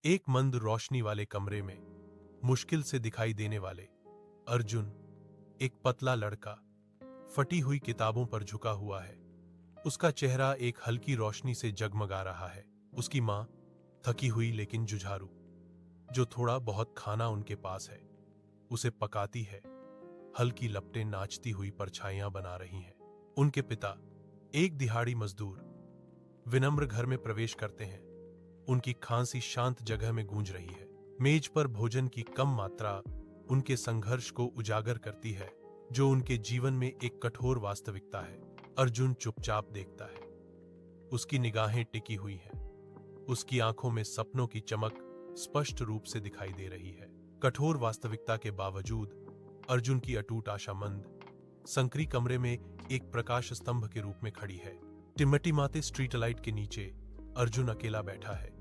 एक मंद रोशनी वाले कमरे में मुश्किल से दिखाई देने वाले अर्जुन, एक पतला लड़का, फटी हुई किताबों पर झुका हुआ है। उसका चेहरा एक हल्की रोशनी से जगमगा रहा है। उसकी मां, थकी हुई लेकिन जुझारू, जो थोड़ा बहुत खाना उनके पास है उसे पकाती है। हल्की लपटें नाचती हुई परछाइयां बना रही हैं। उनके पिता, एक दिहाड़ी मजदूर, विनम्र घर में प्रवेश करते हैं। उनकी खांसी शांत जगह में गूंज रही है। मेज पर भोजन की कम मात्रा उनके संघर्ष को उजागर करती है, जो उनके जीवन में एक कठोर वास्तविकता है। अर्जुन चुपचाप देखता है। उसकी निगाहें टिकी हुई हैं। उसकी आंखों में सपनों की चमक स्पष्ट रूप से दिखाई दे रही है। कठोर वास्तविकता के बावजूद अर्जुन की अटूट आशा मंद, संकरी कमरे में एक प्रकाश स्तंभ के रूप में खड़ी है। टिमटिमाते स्ट्रीट लाइट के नीचे अर्जुन अकेला बैठा है।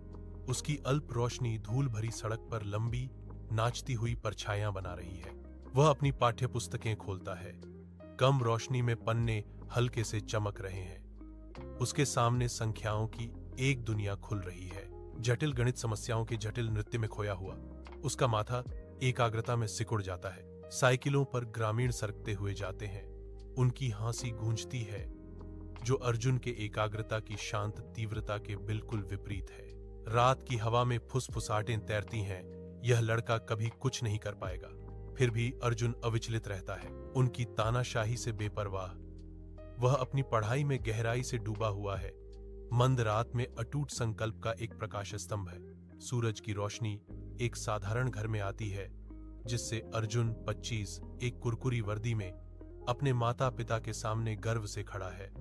उसकी अल्प रोशनी धूल भरी सड़क पर लंबी, नाचती हुई परछाइयां बना रही है। वह अपनी पाठ्य पुस्तकें खोलता है। कम रोशनी में पन्ने हल्के से चमक रहे हैं। उसके सामने संख्याओं की एक दुनिया खुल रही है, जटिल गणित समस्याओं के जटिल नृत्य में खोया हुआ। उसका माथा एकाग्रता में सिकुड़ जाता है। साइकिलों पर ग्रामीण सरकते हुए जाते हैं। उनकी हंसी गूंजती है, जो अर्जुन के एकाग्रता की शांत तीव्रता के बिल्कुल विपरीत है। रात की हवा में फुसफुसाहटें तैरती हैं। यह लड़का कभी कुछ नहीं कर पाएगा। फिर भी अर्जुन अविचलित रहता है, उनकी तानाशाही से बेपरवाह। वह अपनी पढ़ाई में गहराई से डूबा हुआ है। मंद रात में अटूट संकल्प का एक प्रकाश स्तंभ है। सूरज की रोशनी एक साधारण घर में आती है, जिससे अर्जुन 25 एक कुरकुरी वर्दी में अपने माता पिता के सामने गर्व से खड़ा है।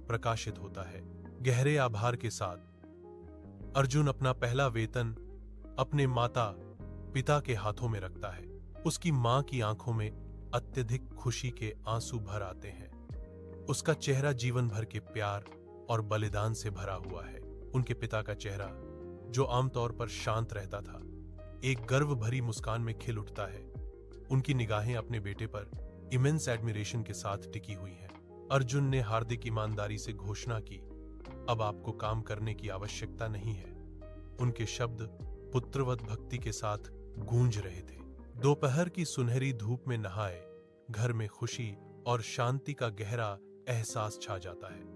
प्रकाशित होता है। गहरे आभार के साथ अर्जुन अपना पहला वेतन अपने माता पिता के हाथों में रखता है। उसकी मां की आंखों में अत्यधिक खुशी के आंसू भर आते हैं। उसका चेहरा जीवन भर के प्यार और बलिदान से भरा हुआ है। उनके पिता का चेहरा, जो आमतौर पर शांत रहता था, एक गर्व भरी मुस्कान में खिल उठता है। उनकी निगाहें अपने बेटे पर इमेंस एडमिरेशन के साथ टिकी हुई हैं। अर्जुन ने हार्दिक ईमानदारी से घोषणा की, अब आपको काम करने की आवश्यकता नहीं है। उनके शब्द पुत्रवत भक्ति के साथ गूंज रहे थे। दोपहर की सुनहरी धूप में नहाए घर में खुशी और शांति का गहरा एहसास छा जाता है।